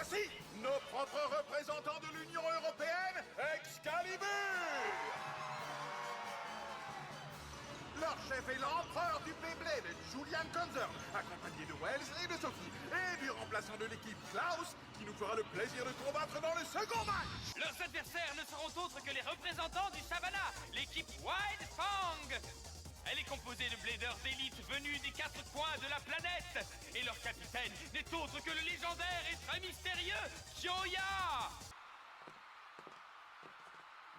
Voici nos propres représentants de l'Union Européenne, Excalibur! Leur chef est l'empereur du Beyblade, Julian Konzer, accompagné de Wells et de Sophie, et du remplaçant de l'équipe, Klaus, qui nous fera le plaisir de combattre dans le second match! Leurs adversaires ne seront autres que les représentants du Savannah, l'équipe Wild Fang. Elle est composée de bladers d'élite venus des 4 coins de la planète. Et leur capitaine n'est autre que le légendaire et très mystérieux Kyoya.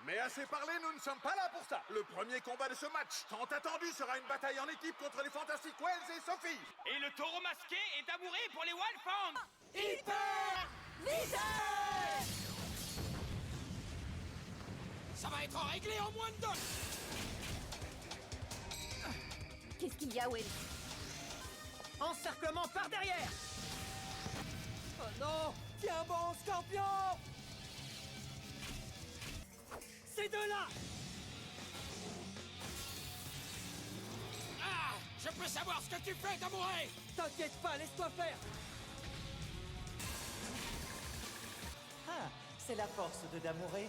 Mais assez parlé, nous ne sommes pas là pour ça. Le premier combat de ce match, tant attendu, sera une bataille en équipe contre les fantastiques Wells et Sophie. Et le taureau masqué est amouré pour les Wild Fang. Hyper Visage! Ça va être réglé en moins de 2. Qu'est-ce qu'il y a, Will? Encerclement par derrière! Oh non! Tiens bon, Scorpion! Ces deux-là! Ah! Je peux savoir ce que tu fais, Damouré! T'inquiète pas, laisse-toi faire! Ah, c'est la force de Damouré.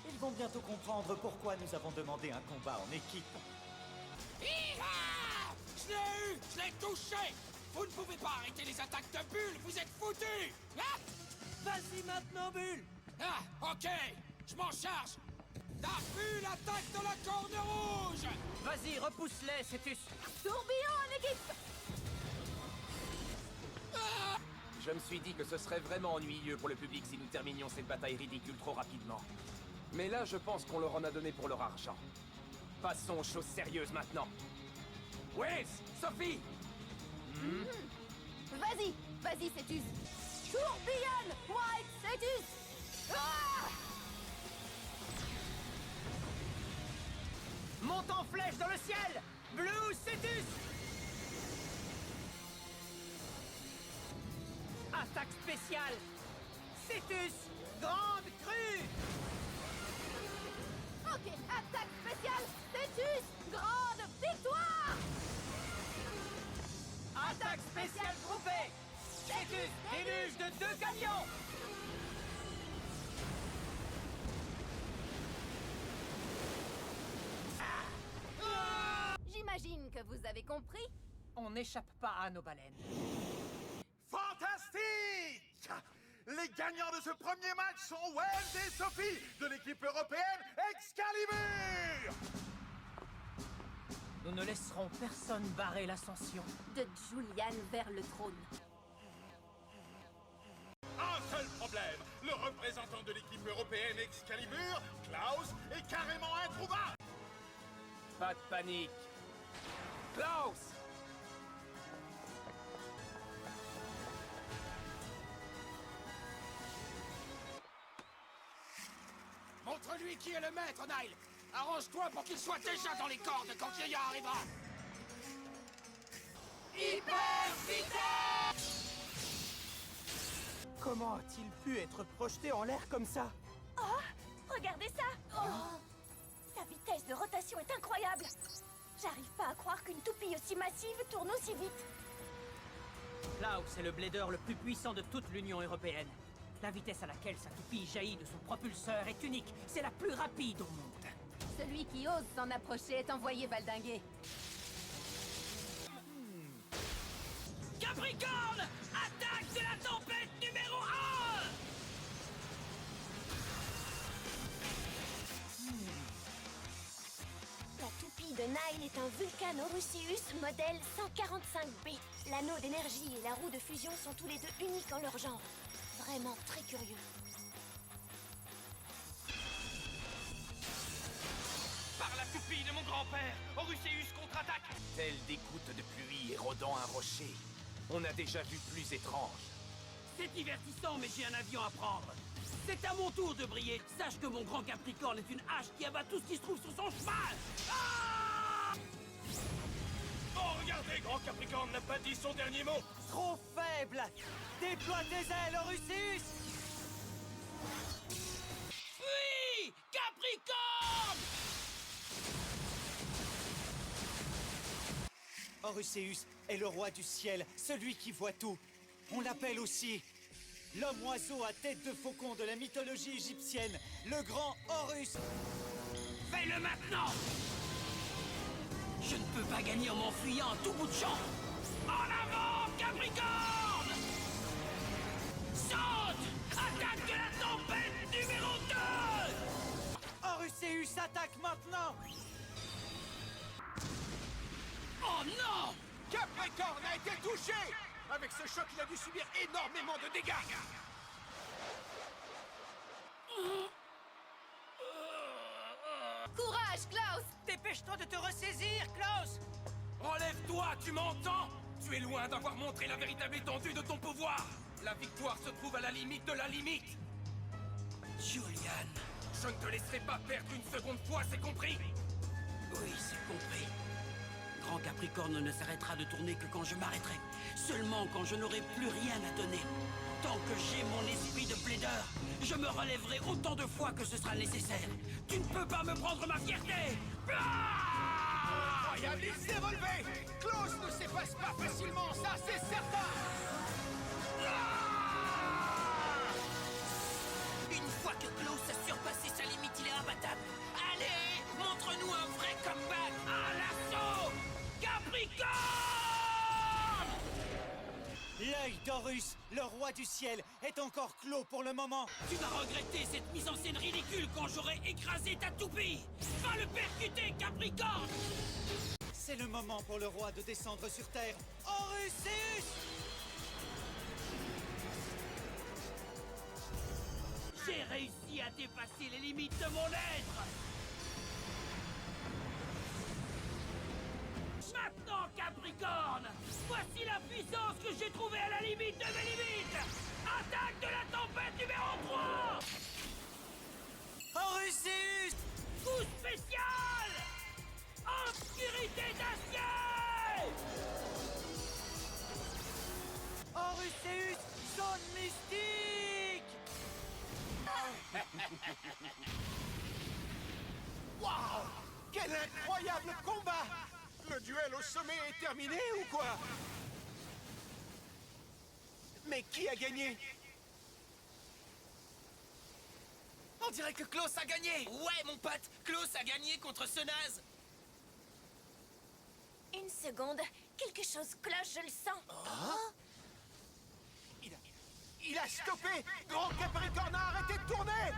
Ils vont bientôt comprendre pourquoi nous avons demandé un combat en équipe. Hi-ha! Je l'ai eu! Je l'ai touché! Vous ne pouvez pas arrêter les attaques de Bulle! Vous êtes foutus! Ah! Vas-y maintenant, Bulle! Ah! Ok! Je m'en charge! Bulle attaque de la corne rouge! Vas-y, repousse-les, Cetus! Tourbillon en équipe! Je me suis dit que ce serait vraiment ennuyeux pour le public si nous terminions cette bataille ridicule trop rapidement. Mais là, je pense qu'on leur en a donné pour leur argent. Passons aux choses sérieuses maintenant. Wells! Sophie! Vas-y, vas-y, Cetus! Tourbillonne, White Cetus! Ah! Monte en flèche dans le ciel! Blue Cetus! Attaque spéciale! Cetus! Grande crue! Ok, attaque spéciale, Cetus! Grande victoire! Attaque spéciale groupée! Cetus! Déluge de 2 camions! J'imagine que vous avez compris. On n'échappe pas à nos baleines. Fantastique! Les gagnants de ce premier match sont Wells et Sophie de l'équipe européenne Excalibur! Nous ne laisserons personne barrer l'ascension. De Julian vers le trône. Un seul problème, le représentant de l'équipe européenne Excalibur, Klaus, est carrément introuvable! Pas de panique. Klaus! Montre-lui qui est le maître, Nile! Arrange-toi pour qu'il soit déjà dans les cordes quand Kyoya arrivera! Hyper vitesse! Comment a-t-il pu être projeté en l'air comme ça? Regardez ça! Sa vitesse de rotation est incroyable! J'arrive pas à croire qu'une toupie aussi massive tourne aussi vite! Klaus est le blader le plus puissant de toute l'Union européenne. La vitesse à laquelle sa toupie jaillit de son propulseur est unique. C'est la plus rapide au monde. Celui qui ose s'en approcher est envoyé valdinguer. Capricorne! Attaque de la tempête numéro 1! La toupie de Nile est un Vulcan Orusseus modèle 145B. L'anneau d'énergie et la roue de fusion sont tous les deux uniques en leur genre. Vraiment très curieux. Par la toupie de mon grand-père, Orusseus contre-attaque. Telle des gouttes de pluie érodant un rocher. On a déjà vu plus étrange. C'est divertissant, mais j'ai un avion à prendre. C'est à mon tour de briller. Sache que mon grand Capricorne est une hache qui abat tout ce qui se trouve sur son cheval. Ah! Oh, regardez, grand Capricorne n'a pas dit son dernier mot. Trop faible! Déploie tes ailes, Orusseus! Oui! Capricorne! Orusseus est le roi du ciel, celui qui voit tout. On l'appelle aussi l'homme oiseau à tête de faucon de la mythologie égyptienne, le grand Horus. Fais-le maintenant! Je ne peux pas gagner en m'enfuyant à tout bout de champ! En avant, Capricorne! Saute! Attaque de la tempête numéro 2! Horusseus attaque maintenant! Oh non! Capricorne a été touché! Avec ce choc, il a dû subir énormément de dégâts! Courage, Klaus! Dépêche-toi de te ressaisir, Klaus! Relève-toi, tu m'entends? Tu es loin d'avoir montré la véritable étendue de ton pouvoir! La victoire se trouve à la limite de la limite! Julian, je ne te laisserai pas perdre une seconde fois, c'est compris? Oui, c'est compris. Grand Capricorne ne s'arrêtera de tourner que quand je m'arrêterai. Seulement quand je n'aurai plus rien à donner. Tant que j'ai mon esprit de plaideur, je me relèverai autant de fois que ce sera nécessaire. Tu ne peux pas me prendre ma fierté! Incroyable, il s'est relevé! Klaus ne s'efface pas facilement, ça c'est certain! Une fois que Klaus a surpassé sa limite, il est imbattable. Allez, montre-nous un vrai comeback! À l'assaut! Capricorne! L'œil d'Horus, le roi du ciel, est encore clos pour le moment. Tu vas regretter cette mise en scène ridicule quand j'aurai écrasé ta toupie! Va le percuter, Capricorne! C'est le moment pour le roi de descendre sur Terre. Horusseus! J'ai réussi à dépasser les limites de mon être! Maintenant, Capricorne! Voici la puissance que j'ai trouvée à la limite de mes limites! Attaque de la tempête numéro 3! Horusseus! Coup spécial! Obscurité d'acier! Horusseus, zone mystique! Waouh! Quel incroyable combat! Le duel au sommet est terminé ou quoi? Mais qui a gagné? On dirait que Klaus a gagné! Ouais, mon pote! Klaus a gagné contre ce naze! Une seconde, quelque chose cloche, je le sens. Il a stoppé! Grand Capricorne a arrêté de tourner!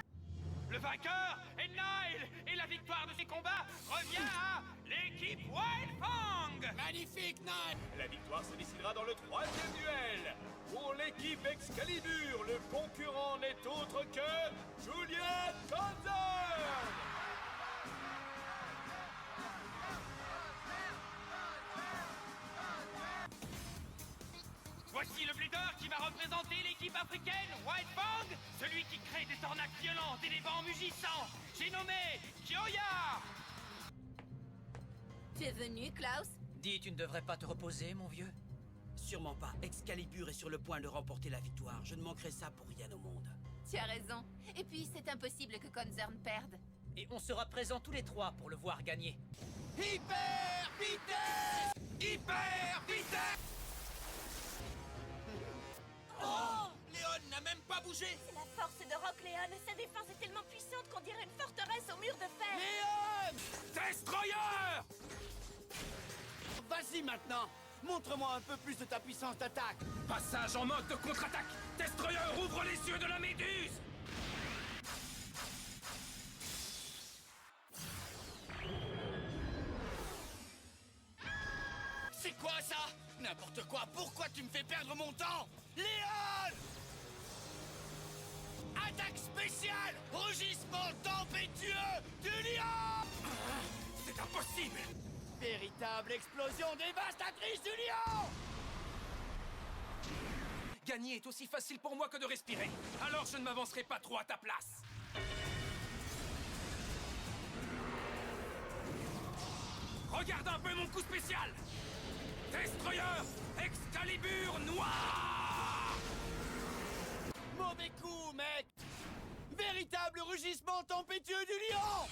Le vainqueur est Nile et la victoire de ces combats revient à l'équipe Wild Fang. Magnifique, Nile! La victoire se décidera dans le troisième duel. Pour l'équipe Excalibur, le concurrent n'est autre que Julian Gonzalez. Voici le blader qui va représenter l'équipe africaine Wild Fang, celui qui crée des tornades violentes et des vents mugissants. J'ai nommé Kyoya. Tu es venu, Klaus? Dis, tu ne devrais pas te reposer, mon vieux? Sûrement pas. Excalibur est sur le point de remporter la victoire. Je ne manquerai ça pour rien au monde. Tu as raison. Et puis, c'est impossible que Concern perde. Et on sera présents tous les trois pour le voir gagner. Hyper vitesse! Hyper vitesse! Oh! Léon n'a même pas bougé! C'est la force de Rock Léon. Sa défense est tellement puissante qu'on dirait une forteresse au mur de fer. Léon! Destroyer! Vas-y maintenant! Montre-moi un peu plus de ta puissance d'attaque! Passage en mode de contre-attaque! Destroyer ouvre les yeux de la méduse! C'est quoi ça? N'importe quoi! Pourquoi tu me fais perdre mon temps? Léon! Attaque spéciale! Rugissement tempétueux du lion! C'est impossible! Véritable explosion dévastatrice du lion! Gagner est aussi facile pour moi que de respirer. Alors je ne m'avancerai pas trop à ta place. Regarde un peu mon coup spécial! Destroyer! Excalibur noir! Mauvais coup, mec! Véritable rugissement tempétueux du lion!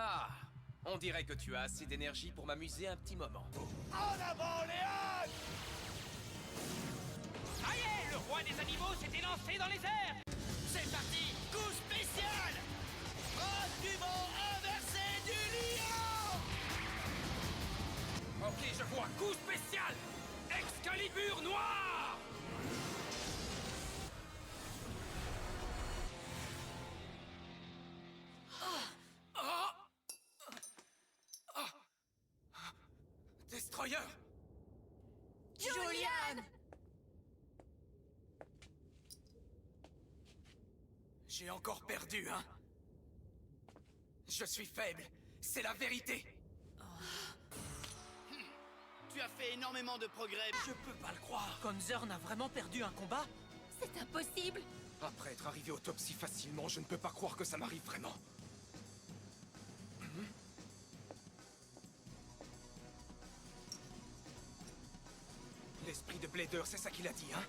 Ah, On dirait que tu as assez d'énergie pour m'amuser un petit moment. En avant, Léon! Ça y est, le roi des animaux s'est élancé dans les airs. C'est parti! Coup spécial! Activons inversé du lion! Ok, je vois. Coup spécial! Excalibur noir! Destroyer! Julian! J'ai encore perdu, hein? Je suis faible, c'est la vérité! Tu as fait énormément de progrès. Je peux pas le croire! Konzern a vraiment perdu un combat? C'est impossible! Après être arrivé au top si facilement, je ne peux pas croire que ça m'arrive vraiment. L'esprit de Blader, c'est ça qu'il a dit, hein?